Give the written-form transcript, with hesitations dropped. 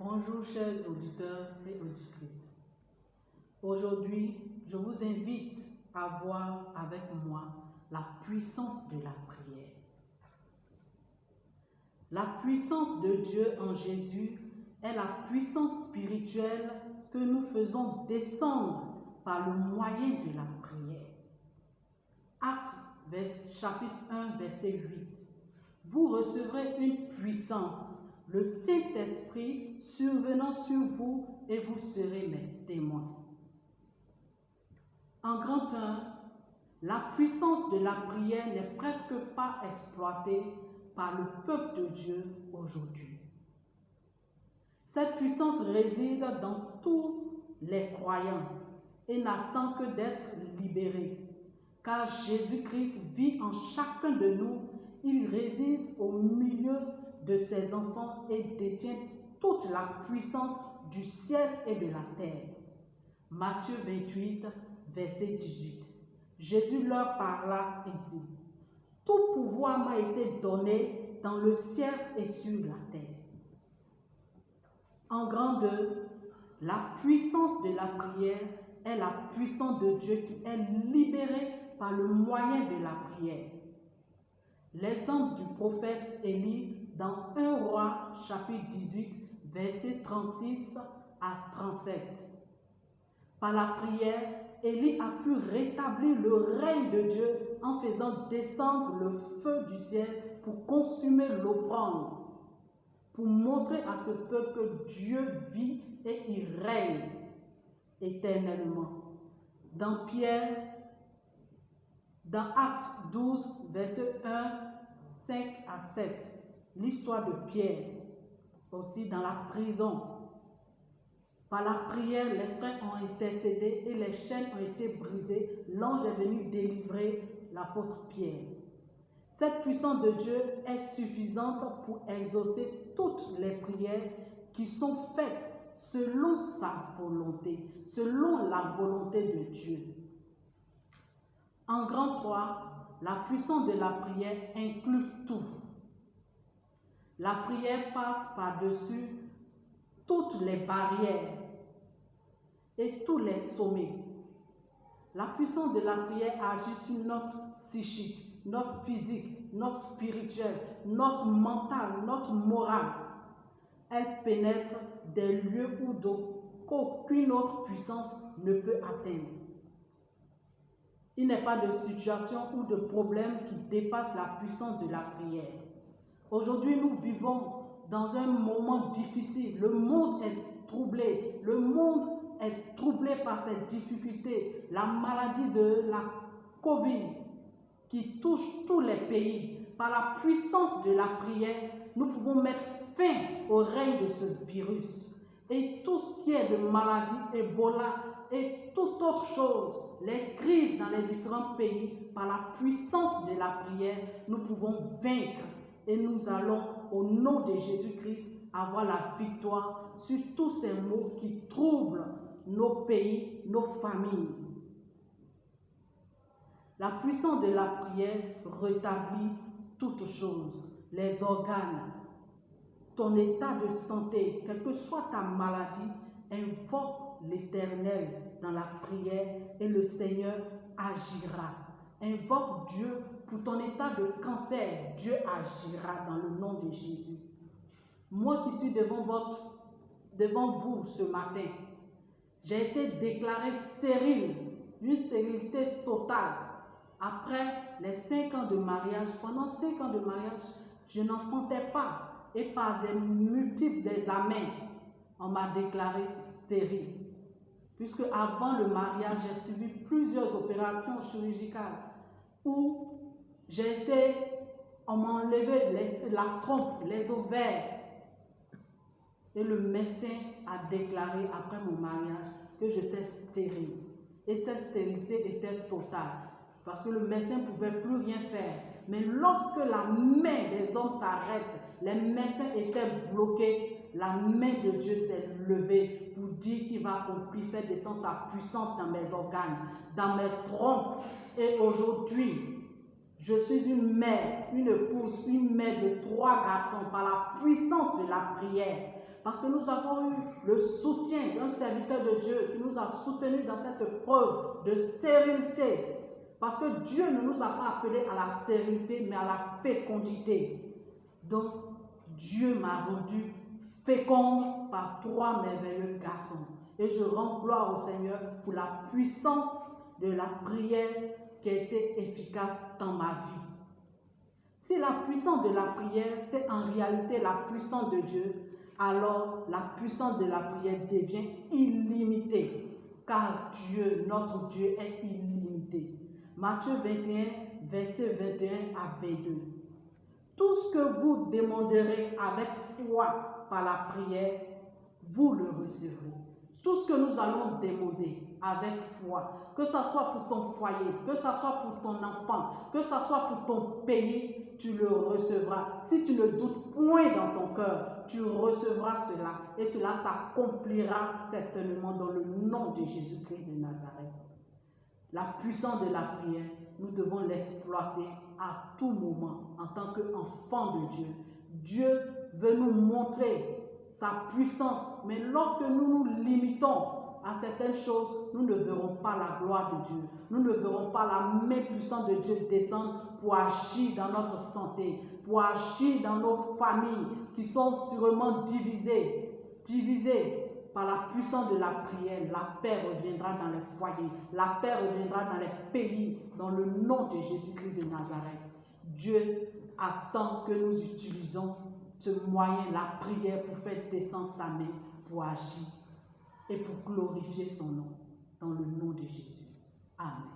Bonjour chers auditeurs et auditrices. Aujourd'hui, je vous invite à voir avec moi la puissance de la prière. La puissance de Dieu en Jésus est la puissance spirituelle que nous faisons descendre par le moyen de la prière. Actes chapitre 1, verset 8. Vous recevrez une puissance, le Saint-Esprit survenant sur vous, et vous serez mes témoins. En grand 1, la puissance de la prière n'est presque pas exploitée par le peuple de Dieu aujourd'hui. Cette puissance réside dans tous les croyants et n'attend que d'être libérée, car Jésus-Christ vit en chacun de nous. Il réside au milieu de ses enfants et détient toute la puissance du ciel et de la terre. Matthieu 28, verset 18. Jésus leur parla ainsi. Tout pouvoir m'a été donné dans le ciel et sur la terre. En grand 2, la puissance de la prière est la puissance de Dieu qui est libérée par le moyen de la prière. L'exemple du prophète Élie dans 1 Roi chapitre 18, versets 36 à 37. Par la prière, Élie a pu rétablir le règne de Dieu en faisant descendre le feu du ciel pour consumer l'offrande, pour montrer à ce peuple que Dieu vit et il règne éternellement. Dans Actes 12, verset 1, 5 à 7, l'histoire de Pierre, aussi dans la prison. Par la prière, les frères ont intercédé et les chaînes ont été brisées. L'ange est venu délivrer l'apôtre Pierre. Cette puissance de Dieu est suffisante pour exaucer toutes les prières qui sont faites selon sa volonté, selon la volonté de Dieu. En grand 3, la puissance de la prière inclut tout. La prière passe par-dessus toutes les barrières et tous les sommets. La puissance de la prière agit sur notre psychique, notre physique, notre spirituel, notre mental, notre moral. Elle pénètre des lieux qu'aucune autre puissance ne peut atteindre. Il n'est pas de situation ou de problème qui dépasse la puissance de la prière. Aujourd'hui, nous vivons dans un moment difficile. Le monde est troublé. Le monde est troublé par ces difficultés. La maladie de la Covid qui touche tous les pays. Par la puissance de la prière, nous pouvons mettre fin au règne de ce virus. Et tout ce qui est de maladie, Ebola et toute autre chose, les crises dans les différents pays, par la puissance de la prière, nous pouvons vaincre. Et nous allons, au nom de Jésus-Christ, avoir la victoire sur tous ces maux qui troublent nos pays, nos familles. La puissance de la prière rétablit toutes choses, les organes, ton état de santé, quelle que soit ta maladie, invoque l'Éternel dans la prière et le Seigneur agira. Invoque Dieu pour ton état de cancer, Dieu agira dans le nom de Jésus. Moi qui suis devant vous ce matin, j'ai été déclarée stérile, une stérilité totale. Après les 5 ans de mariage, pendant 5 ans de mariage, je n'enfantais pas. Et par des multiples examens, on m'a déclarée stérile. Puisque avant le mariage, j'ai subi plusieurs opérations chirurgicales où on m'a enlevé la trompe, les ovaires. Et le médecin a déclaré après mon mariage que j'étais stérile. Et cette stérilité était totale. Parce que le médecin ne pouvait plus rien faire. Mais lorsque la main des hommes s'arrête, les médecins étaient bloqués, la main de Dieu s'est levée pour dire qu'il va accomplir, faire descendre sa puissance dans mes organes, dans mes trompes. Et aujourd'hui, je suis une mère, une épouse, une mère de 3 garçons par la puissance de la prière. parce que nous avons eu le soutien d'un serviteur de Dieu qui nous a soutenus dans cette preuve de stérilité. Parce que Dieu ne nous a pas appelés à la stérilité, mais à la fécondité. Donc, Dieu m'a rendu féconde par 3 merveilleux garçons. Et je rends gloire au Seigneur pour la puissance de la prière qui a été efficace dans ma vie. Si la puissance de la prière, c'est en réalité la puissance de Dieu, alors la puissance de la prière devient illimitée. Car Dieu, notre Dieu, est illimité. Matthieu 21, versets 21 à 22. Tout ce que vous demanderez avec foi par la prière, vous le recevrez. Tout ce que nous allons demander avec foi, que ce soit pour ton foyer, que ce soit pour ton enfant, que ce soit pour ton pays, tu le recevras. Si tu ne doutes point dans ton cœur, tu recevras cela et cela s'accomplira certainement dans le nom de Jésus-Christ de Nazareth. La puissance de la prière, nous devons l'exploiter à tout moment en tant qu'enfant de Dieu. Dieu veut nous montrer sa puissance, mais lorsque nous nous limitons à certaines choses, nous ne verrons pas la gloire de Dieu. Nous ne verrons pas la main puissante de Dieu descendre pour agir dans notre santé, pour agir dans nos familles qui sont sûrement divisées par la puissance de la prière. La paix reviendra dans les foyers, la paix reviendra dans les pays, dans le nom de Jésus-Christ de Nazareth. Dieu attend que nous utilisions ce moyen, la prière, pour faire descendre sa main, pour agir et pour glorifier son nom, dans le nom de Jésus. Amen.